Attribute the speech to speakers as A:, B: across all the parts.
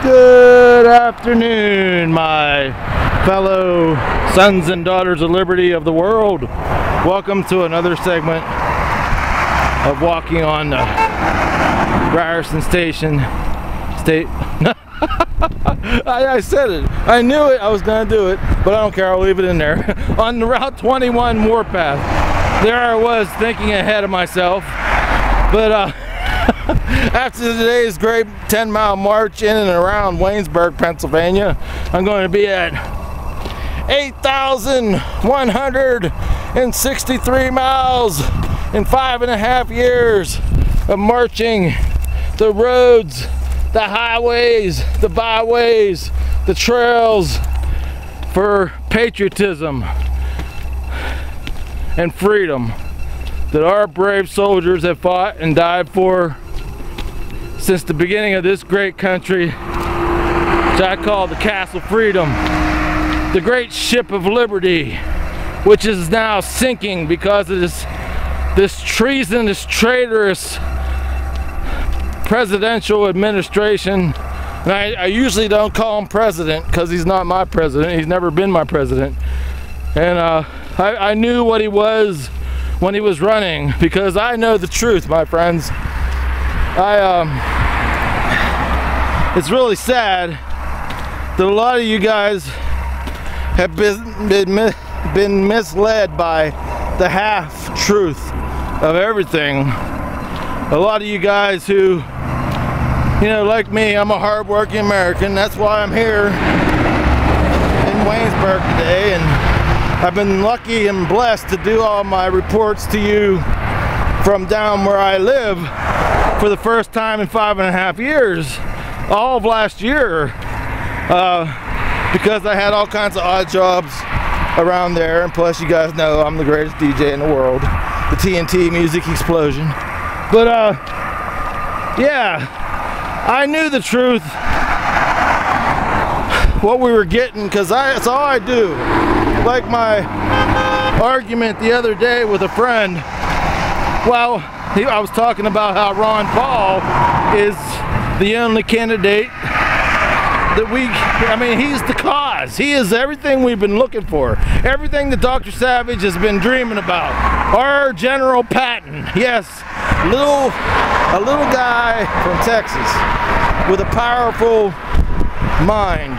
A: Good afternoon, my fellow sons and daughters of liberty of the world. Welcome to another segment of walking on the Ryerson Station. I said it. I knew it. I was going to do it, but I don't care. I'll leave it in there. On the Route 21 warpath. There I was thinking ahead of myself. But after today's great 10-mile march in and around Waynesburg, Pennsylvania, I'm going to be at 8,163 miles in 5.5 years of marching the roads, the highways, the byways, the trails for patriotism and freedom that our brave soldiers have fought and died for since the beginning of this great country, which I call the Castle Freedom, the great ship of liberty, which is now sinking because of this treason, this traitorous presidential administration. And I usually don't call him president because he's not my president. He's never been my president. And I knew what he was when he was running, because I know the truth, my friends. It's really sad that a lot of you guys have been misled by the half truth of everything. A lot of you guys who, you know, like me, I'm a hard-working American. That's why I'm here in Waynesburg today, and I've been lucky and blessed to do all my reports to you from down where I live for the first time in 5.5 years, all of last year, because I had all kinds of odd jobs around there, and plus you guys know I'm the greatest DJ in the world, the TNT music explosion. But yeah, I knew the truth, what we were getting, because that's all I do. Like my argument the other day with a friend. Well, I was talking about how Ron Paul is the only candidate that I mean, he's the cause. He is everything we've been looking for. Everything that Dr. Savage has been dreaming about. Our General Patton. Yes, a little guy from Texas with a powerful mind.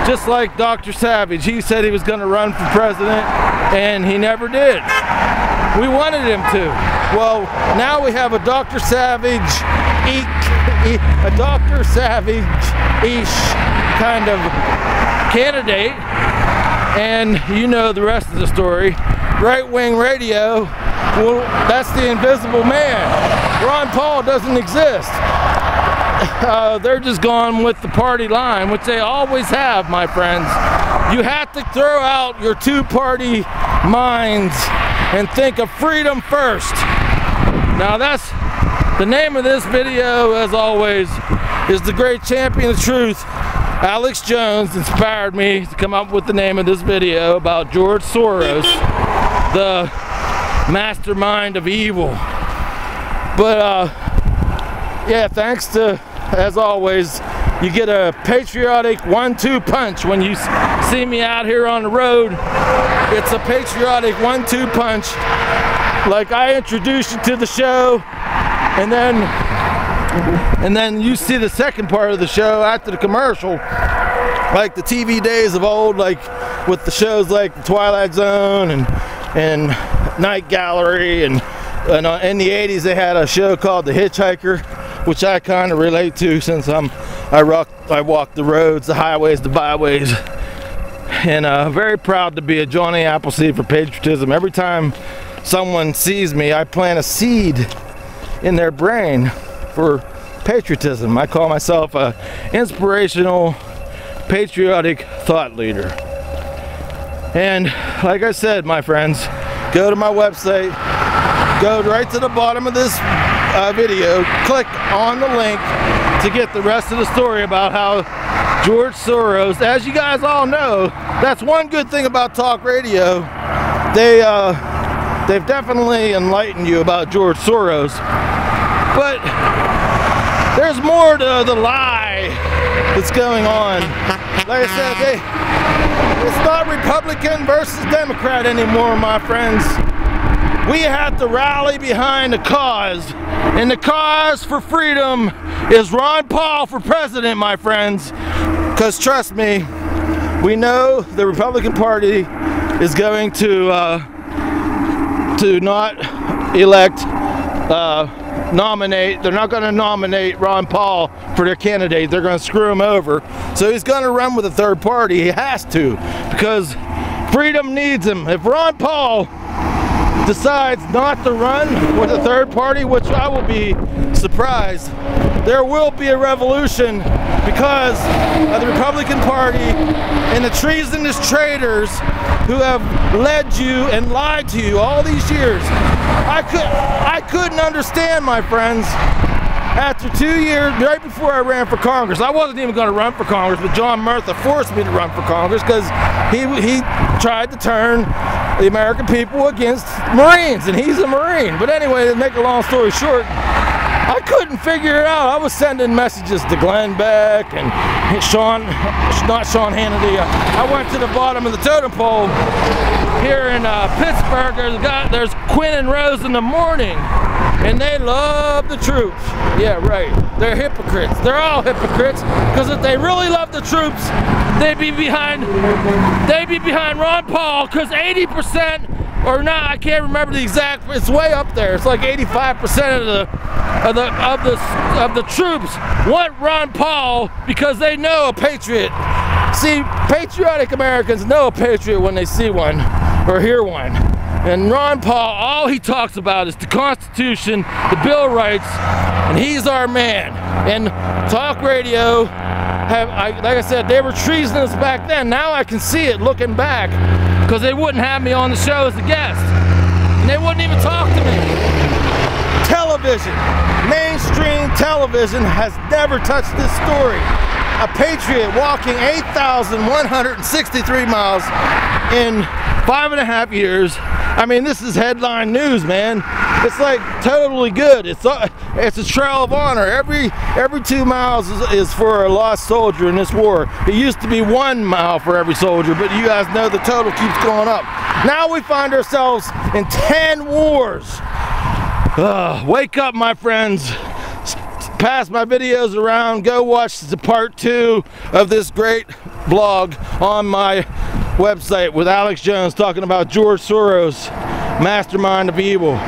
A: Just like Dr. Savage, he said he was going to run for president, and he never did. We wanted him to. Well, now we have a Dr. Savage-ish kind of candidate, and you know the rest of the story. Right-wing radio, well, that's the invisible man. Ron Paul doesn't exist. They're just gone with the party line, which they always have, my friends. You have to throw out your two-party minds and think of freedom first. Now that's the name of this video, as always, is the great champion of truth. Alex Jones inspired me to come up with the name of this video about George Soros, the mastermind of evil. But yeah, thanks to, as always, you get a patriotic 1-2 punch when you see me out here on the road. It's a patriotic 1-2 punch. Like I introduce you to the show, and then you see the second part of the show after the commercial, like the TV days of old, like with the shows like the Twilight Zone and Night Gallery, and in the 80s they had a show called The Hitchhiker, which I kind of relate to since I walk the roads, the highways, the byways, and very proud to be a Johnny Appleseed for patriotism. Every time someone sees me, I plant a seed in their brain for patriotism. I call myself a inspirational, patriotic thought leader. And like I said, my friends, go to my website, go right to the bottom of this video, click on the link to get the rest of the story about how George Soros, as you guys all know, that's one good thing about talk radio. They've definitely enlightened you about George Soros, but there's more to the lie lie that's going on. Like I said, it's not Republican versus Democrat anymore, my friends. We have to rally behind the cause, and the cause for freedom is Ron Paul for president, my friends. Because trust me, we know the Republican Party is going to not elect, nominate. They're not going to nominate Ron Paul for their candidate. They're going to screw him over. So he's going to run with a third party. He has to, because freedom needs him. If Ron Paul decides not to run with a third party, which I will be surprised, there will be a revolution because of the Republican Party and the treasonous traitors who have led you and lied to you all these years. I couldn't understand, my friends. After 2 years, right before I ran for Congress, I wasn't even going to run for Congress, but John Murtha forced me to run for Congress because he tried to turn the American people against Marines, and he's a Marine. But anyway, to make a long story short, I couldn't figure it out. I was sending messages to Glenn Beck and not Sean Hannity. I went to the bottom of the totem pole here in Pittsburgh. There's Quinn and Rose in the morning, and they love the troops. Yeah, right. They're hypocrites. They're all hypocrites, because if they really love the troops, they'd be behind Ron Paul, because 80% or not, I can't remember the exact, it's way up there. It's like 85% of the troops want Ron Paul because they know a patriot. See, patriotic Americans know a patriot when they see one or hear one. And Ron Paul, all he talks about is the Constitution, the Bill of Rights, and he's our man. And talk radio, like I said, they were treasonous back then. Now I can see it looking back, because they wouldn't have me on the show as a guest. And they wouldn't even talk to me. Television, mainstream television has never touched this story. A patriot walking 8,163 miles in 5.5 years. I mean, this is headline news, man. It's like totally good. It's a trail of honor. Every 2 miles is for a lost soldier in this war. It used to be 1 mile for every soldier, but you guys know the total keeps going up. Now we find ourselves in 10 wars. Wake up, my friends. Pass my videos around. Go watch the part 2 of this great blog on my website with Alex Jones talking about George Soros, mastermind of evil.